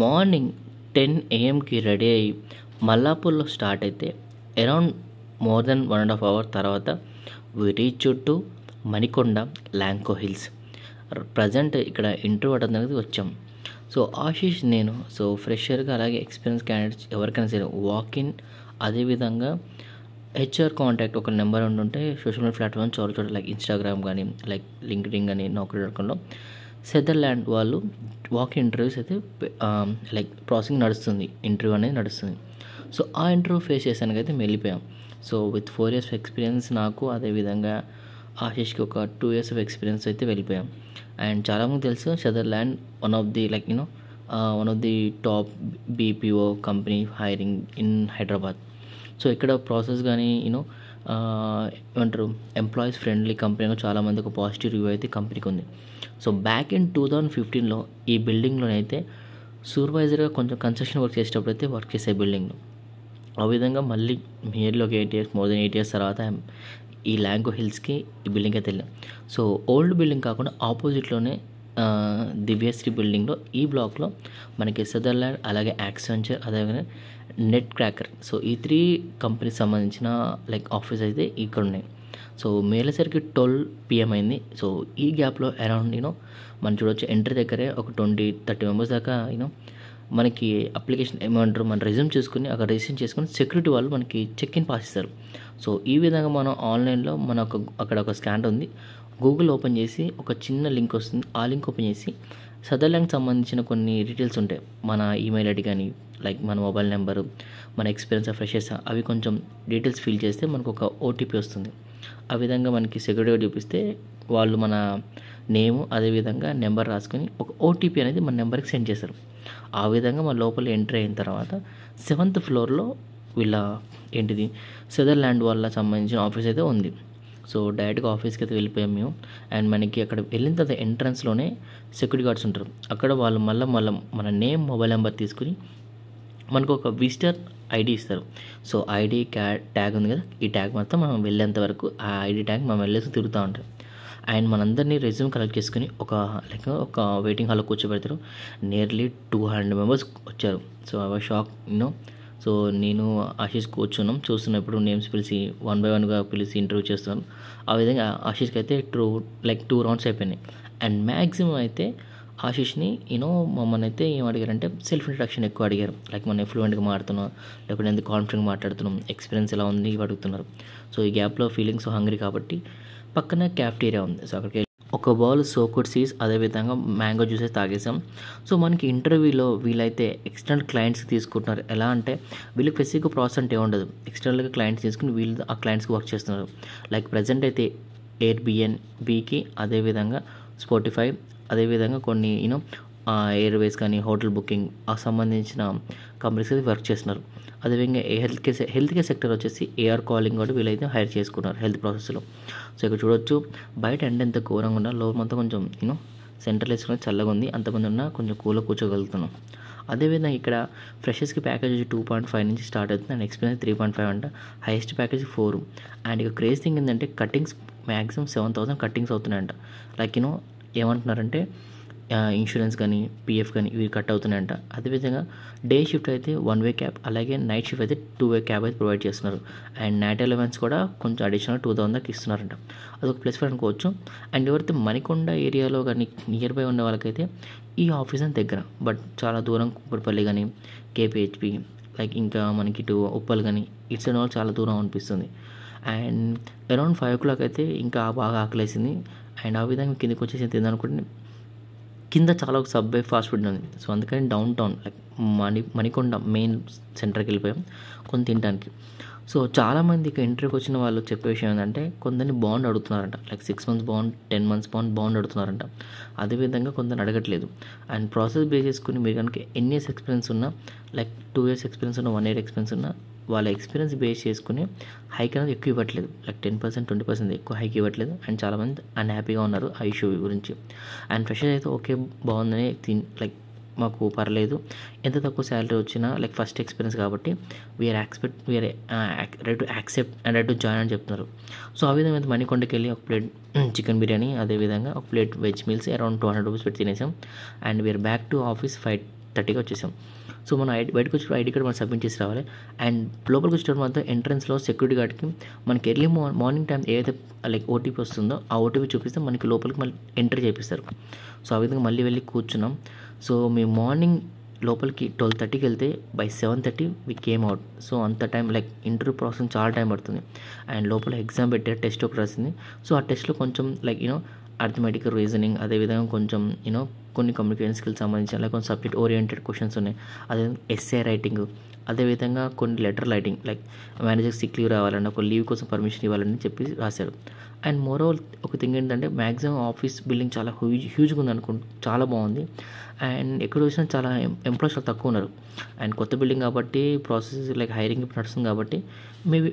Morning 10 ఏఎంకి ready అయ్యి మల్లాపూర్లో స్టార్ట్ అయితే అరౌండ్ మోర్ దెన్ 1.5 అవర్ తర్వాత we reach to Manikonda Lanco hills. Present ఇక్కడ ఇంటర్వ్యూ అటెండ్ వచ్చాం. సో ఆశీష్ నేను ఫ్రెషర్గా అలాగే ఎక్స్పీరియన్స్ క్యాండిడేట్స్ ఎవరికైనా సరే వాక్-ఇన్, అదేవిధంగా హెచ్ఆర్ కాంటాక్ట్ ఒక నెంబర్ ఉంటుంటే సోషల్ మీడియా ప్లాట్ఫామ్ చాలా చోట్ల లైక్ ఇన్స్టాగ్రామ్ కానీ లైక్ లింక్డ్ఇన్ కానీ నౌకరీ.comలో సెదర్లాండ్ వాళ్ళు వాక్ ఇంటర్వ్యూస్ అయితే లైక్ ప్రాసెసింగ్ నడుస్తుంది, ఇంటర్వ్యూ అనేది నడుస్తుంది. సో ఆ ఇంటర్వ్యూ ఫేస్ చేసానికి అయితే వెళ్ళిపోయాం. So with 4 years of experience నాకు, అదేవిధంగా ఆశీష్కి ఒక 2 years ఆఫ్ ఎక్స్పీరియన్స్ అయితే వెళ్ళిపోయాం. అండ్ చాలామంది తెలుసు Sutherland one of the top BPO company hiring in Hyderabad. So ఇక్కడ ప్రాసెస్ కానీ ఏమంటారు ఎంప్లాయీస్ ఫ్రెండ్లీ కంపెనీగా చాలామంది ఒక పాజిటివ్ రివ్యూ అయితే కంపెనీకి ఉంది. సో బ్యాక్ ఇన్ 2015లో ఈ బిల్డింగ్లోనైతే సూపర్వైజర్గా కొంచెం కన్స్ట్రక్షన్ వర్క్ చేసేటప్పుడు అయితే వర్క్ చేసే బిల్డింగ్లో. ఆ విధంగా మళ్ళీ nearly 8 years, more than 8 years తర్వాత ఈ ల్యాంకో హిల్స్కి ఈ బిల్డింగ్ అయితే వెళ్ళాం. సో ఓల్డ్ బిల్డింగ్ కాకుండా ఆపోజిట్లోనే దివ్యశ్రీ బిల్డింగ్లో ఈ బ్లాక్లో మనకి సెదర్లాండ్, అలాగే యాక్సెంచర్, అదేవిధంగా నెట్ క్రాకర్, సో ఈ 3 కంపెనీకి సంబంధించిన లైక్ ఆఫీస్ అయితే ఇక్కడ ఉన్నాయి. సో మేలేసరికి 12 PM అయింది. సో ఈ గ్యాప్లో అరౌండ్ మనం చూడవచ్చు ఎంట్రీ దగ్గరే ఒక 20-30 members దాకా మనకి అప్లికేషన్ ఏమంటారు మన రెజ్యూమ్ చేసుకుని అక్కడ రిజిస్ట్రేషన్ చేసుకుని సెక్యూరిటీ వాళ్ళు మనకి చెక్ ఇన్ పాస్ ఇస్తారు. సో ఈ విధంగా మనం ఆన్లైన్లో అక్కడ ఒక స్కానర్ ఉంది, గూగుల్ ఓపెన్ చేసి ఒక చిన్న లింక్ వస్తుంది, ఆ లింక్ ఓపెన్ చేసి సదర్లాండ్కి సంబంధించిన కొన్ని డీటెయిల్స్ ఉంటాయి, మన ఈమెయిల్ ఐడి కానీ లైక్ మన మొబైల్ నెంబరు, మన ఎక్స్పీరియన్స్ ఫ్రెషర్స్, అవి కొంచెం డీటెయిల్స్ ఫిల్ చేస్తే మనకు ఒక ఓటీపీ వస్తుంది. ఆ విధంగా మనకి సెక్యూరిటీగా చూపిస్తే వాళ్ళు మన నేము అదేవిధంగా నెంబర్ రాసుకొని ఒక ఓటీపీ అనేది మన నెంబర్కి సెండ్ చేస్తారు. ఆ విధంగా మన లోపల ఎంట్రీ అయిన తర్వాత 7th floorలో వీళ్ళ సెదర్లాండ్ వాళ్ళ సంబంధించిన ఆఫీస్ అయితే ఉంది. సో డైరెక్ట్గా ఆఫీస్కి అయితే వెళ్ళిపోయాం మేము. అండ్ మనకి అక్కడ వెళ్ళిన తర్వాత ఎంట్రన్స్లోనే సెక్యూరిటీ గార్డ్స్ ఉంటారు. అక్కడ వాళ్ళు మళ్ళీ మన నేమ్, మొబైల్ నెంబర్ తీసుకుని మనకు ఒక విజిటర్ ఐడి ఇస్తారు. సో ఐడి ట్యాగ్ ఉంది కదా, ఈ ట్యాగ్ మొత్తం మనం వెళ్ళేంత వరకు ఆ ఐడి ట్యాగ్ మనం వెళ్ళేసి తిరుగుతూ ఉంటాం. అండ్ మనందరినీ రెజ్యూమ్ కలెక్ట్ చేసుకుని ఒక వెయిటింగ్ హాల్లో కూర్చోబెడతారు. నియర్లీ 200 members వచ్చారు. So I was shock. So నేను ఆశీష్ కూర్చున్నాం, చూస్తున్నప్పుడు నేమ్స్ పిలిచి 1 by 1గా పిలిచి ఇంటర్వ్యూ చేస్తున్నాను. ఆ విధంగా ఆశీష్కి అయితే 2 rounds అయిపోయినాయి. అండ్ మ్యాక్సిమం అయితే ఆశీష్ని మమ్మల్ని అయితే ఏం అడిగారంటే సెల్ఫ్ ఇంట్రడక్షన్ ఎక్కువ అడిగారు. లైక్ మనం ఫ్లూయెంట్గా మాట్లాడుతున్నాం, లేకపోతే ఎంత కాన్ఫిడెంట్గా మాట్లాడుతున్నాం, ఎక్స్పీరియన్స్ ఎలా ఉంది ఇవి అడుగుతున్నారు. సో ఈ గ్యాప్లో ఫీలింగ్స్ హంగ్రీ కాబట్టి పక్కన క్యాఫ్టీరియా ఉంది. సో అక్కడికి ఒక బౌల్ సోకుడ్ సీడ్స్, అదేవిధంగా మ్యాంగో జ్యూసెస్ తాగేసాం. సో మనకి ఇంటర్వ్యూలో వీళ్ళైతే ఎక్స్టర్నల్ క్లయింట్స్కి తీసుకుంటున్నారు. ఎలా అంటే వీళ్ళకి స్పెసిఫిక్ ప్రాసెస్ అంటే ఉండదు, ఎక్స్టర్నల్గా క్లయింట్స్ తీసుకుని వీళ్ళు ఆ క్లయింట్స్కి వర్క్ చేస్తున్నారు. లైక్ ప్రజెంట్ అయితే ఎయిర్బిఎన్బికి, అదేవిధంగా స్పాటిఫై, అదేవిధంగా కొన్ని ఎయిర్వేస్ కానీ హోటల్ బుకింగ్ ఆ సంబంధించిన కంపెనీస్ అయితే వర్క్ చేస్తున్నారు. అదేవిధంగా హెల్త్ కేర్ సెక్టర్ వచ్చేసి ఏఆర్ కాలింగ్ కూడా వీళ్ళైతే హైర్ చేసుకున్నారు హెల్త్ ప్రాసెస్లో. సో ఇక్కడ చూడొచ్చు బయట ఎండ ఎంత ఘోరంగా ఉన్నా లోపలంతా కొంచెం సెంట్రల్ వేసుకుని చల్లగా ఉంది, అంతమంది ఉన్నా కొంచెం కూర్చోగలుగుతున్నాం. అదేవిధంగా ఇక్కడ ఫ్రెషర్స్కి ప్యాకేజ్ 2.5 నుంచి స్టార్ట్ అవుతుంది. అండ్ ఎక్స్పీరియన్స్ 3.5 అంట, హైయెస్ట్ ప్యాకేజ్ 4. అండ్ ఇక క్రేజ్ థింగ్ ఏంటంటే కటింగ్స్ మ్యాక్సిమం 7,000 కటింగ్స్ అవుతున్నాయంట. లైక్ ఏమంటున్నారంటే ఇన్సూరెన్స్ కానీ పిఎఫ్ కానీ ఇవి కట్ అవుతున్నాయంట. అదేవిధంగా డే షిఫ్ట్ అయితే 1 way క్యాబ్, అలాగే నైట్ షిఫ్ట్ అయితే 2 way క్యాబ్ అయితే ప్రొవైడ్ చేస్తున్నారు. అండ్ నైట్ అలవెన్స్ కూడా కొంచెం అడిషనల్ 2,000 దాకా ఇస్తున్నారంట. అదొక ప్లస్ పాయింట్ అనుకోవచ్చు. అండ్ ఎవరైతే మణికొండ ఏరియాలో కానీ నియర్ బై ఉన్న వాళ్ళకైతే ఈ ఆఫీస్ అని దగ్గర, బట్ చాలా దూరం కుప్పటిపల్లి కానీ కేపీహెచ్పి లైక్ ఇంకా మనకి ఇటు ఉప్పల్ కానీ ఇటు సైడ్ వాళ్ళు చాలా దూరం అనిపిస్తుంది. అండ్ అరౌండ్ 5 o'clock అయితే ఇంకా బాగా ఆకలేసింది. అండ్ ఆ విధంగా కిందకి వచ్చేసి తిందనుకుంటే కింద చాలా ఒక సబ్వే ఫాస్ట్ ఫుడ్ ఉంది. సో అందుకని down town like Manikonda main సెంటర్కి వెళ్ళిపోయాం కొంత తినడానికి. సో చాలామంది ఇక ఇంటర్వ్యూకి వచ్చిన వాళ్ళు చెప్పే విషయం ఏంటంటే కొందరిని బాండ్ అడుగుతున్నారంట, like 6 months bond, 10 months bond అడుగుతున్నారంట. అదేవిధంగా కొందరిని అడగట్లేదు. అండ్ ప్రాసెస్ బేస్ చేసుకుని మీరు కనుక ఎన్ని ఇయర్స్ ఎక్స్పీరియన్స్ ఉన్నా, లైక్ 2 years ఎక్స్పీరియన్స్ ఉన్నా, 1 year ఎక్స్పీరియన్స్ ఉన్నా, వాళ్ళ ఎక్స్పీరియన్స్ బేస్ చేసుకుని హైక్ అనేది ఎక్కువ ఇవ్వట్లేదు. లైక్ 10%, 20% ఎక్కువ హైక్ ఇవ్వట్లేదు. అండ్ చాలామంది అన్హ్యాపీగా ఉన్నారు ఆ ఇష్యూ గురించి. అండ్ ఫ్రెషర్ అయితే ఓకే బాగుందని లైక్ మాకు పర్లేదు, ఎంత తక్కువ శాలరీ వచ్చినా లైక్ ఫస్ట్ ఎక్స్పీరియన్స్ కాబట్టి we are ready to accept and ready to join అని చెప్తున్నారు. సో ఆ విధంగా మణికొండకి వెళ్ళి ఒక ప్లేట్ చికెన్ బిర్యానీ, అదేవిధంగా ఒక plate veg meals around 200 rupees పెట్టి తినేసాం. And we're back to office 12:30కి వచ్చేసాం. సో మనం బయటకు వచ్చి ఐడి కార్డ్ మనం సబ్మిట్ చేసి రావాలి. అండ్ లోపలికి వచ్చేటప్పుడు మాత్రం ఎంట్రన్స్లో సెక్యూరిటీ గార్డ్కి మనకి ఎర్లీ మార్నింగ్ టైం ఏదైతే లైక్ ఓటీపీ వస్తుందో ఆ ఓటీపీ చూపిస్తే మనకి లోపలికి మళ్ళీ ఎంట్రీ చేపిస్తారు. సో ఆ విధంగా మళ్ళీ వెళ్ళి కూర్చున్నాం. సో మేము మార్నింగ్ లోపలికి 12:30కి వెళ్తే by 7:30 we came out. So అంత టైం లైక్ ఇంటర్వ్యూ ప్రాసెస్ చాలా టైం పడుతుంది. అండ్ లోపల ఎగ్జామ్ పెట్టారు, టెస్ట్ ఒకటి రాసింది. సో ఆ టెస్ట్లో కొంచెం లైక్ అర్థమెటిక్ రీజనింగ్, అదేవిధంగా కొంచెం కొన్ని కమ్యూనికేషన్ స్కిల్స్ సంబంధించి అలాగే కొన్ని సబ్జెక్ట్ ఓరియంటెడ్ క్వశ్చన్స్ ఉన్నాయి. అదే ఎస్ఏ రైటింగ్, అదేవిధంగా కొన్ని letter writing like manager sick leave రావాలన్నా ఒక లీవ్ కోసం పర్మిషన్ ఇవ్వాలని చెప్పి రాశారు. అండ్ మోరోవర్ ఒక థింగ్ ఏంటంటే మ్యాక్సిమం ఆఫీస్ బిల్డింగ్ చాలా హ్యూజ్గా ఉంది చాలా బాగుంది. అండ్ ఎక్కడ చూసినా చాలా ఎంప్లాయీస్ చాలా తక్కువ ఉన్నారు. అండ్ కొత్త బిల్డింగ్ కాబట్టి ప్రాసెస్ లైక్ హైరింగ్ ఇప్పుడు నడుస్తుంది కాబట్టి మేబీ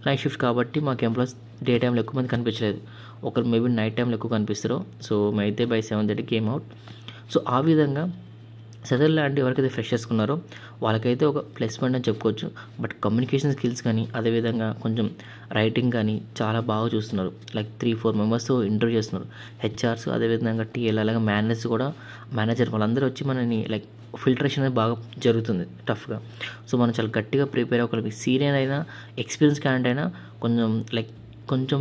నైట్ షిఫ్ట్ కాబట్టి మాకు ఎంప్లాయీస్ డే టైంలో ఎక్కువ మంది కనిపించలేదు. ఒకరు మేబీ నైట్ టైంలో ఎక్కువ కనిపిస్తారు. సో మేమైతే బై 7:30 కేమ్ అవుట్. సో ఆ విధంగా సదర్లాండ్ ఎవరికైతే ఫ్రెషర్స్ ఉన్నారో వాళ్ళకైతే ఒక ప్లస్ పాయింట్ అని చెప్పుకోవచ్చు. బట్ కమ్యూనికేషన్ స్కిల్స్ కానీ అదేవిధంగా కొంచెం రైటింగ్ కానీ చాలా బాగా చూస్తున్నారు. లైక్ 3-4 మెంబర్స్తో ఇంటర్వ్యూ చేస్తున్నారు. హెచ్ఆర్స్ అదేవిధంగా టీఎల్ అలాగే మేనేజర్ వాళ్ళందరూ వచ్చి మనని లైక్ ఫిల్టరేషన్ అనేది బాగా జరుగుతుంది టఫ్గా. సో మనం చాలా గట్టిగా ప్రిపేర్ అవ్వగలిగి సీనియర్ అయినా ఎక్స్పీరియన్స్ క్యాండిడేట్ అయినా కొంచెం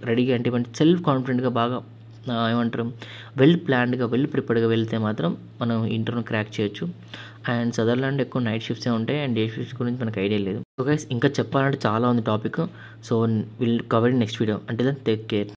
రెడీగా అంటే సెల్ఫ్ కాన్ఫిడెంట్గా బాగా ఏమంటారు వెల్ ప్లాన్డ్గా వెల్ ప్రిపేర్డ్గా వెళ్తే మాత్రం మనం ఇంటర్వ్యూ క్రాక్ చేయొచ్చు. అండ్ సదర్లాండ్ ఎక్కువ నైట్ షిఫ్ట్సే ఉంటాయి అండ్ డే షిఫ్ట్స్ గురించి మనకు ఐడియా లేదు. సో గైస్ ఇంకా చెప్పాలంటే చాలా ఉంది topic. So will cover in next video. అంటే దెన్ టేక్ కేర్.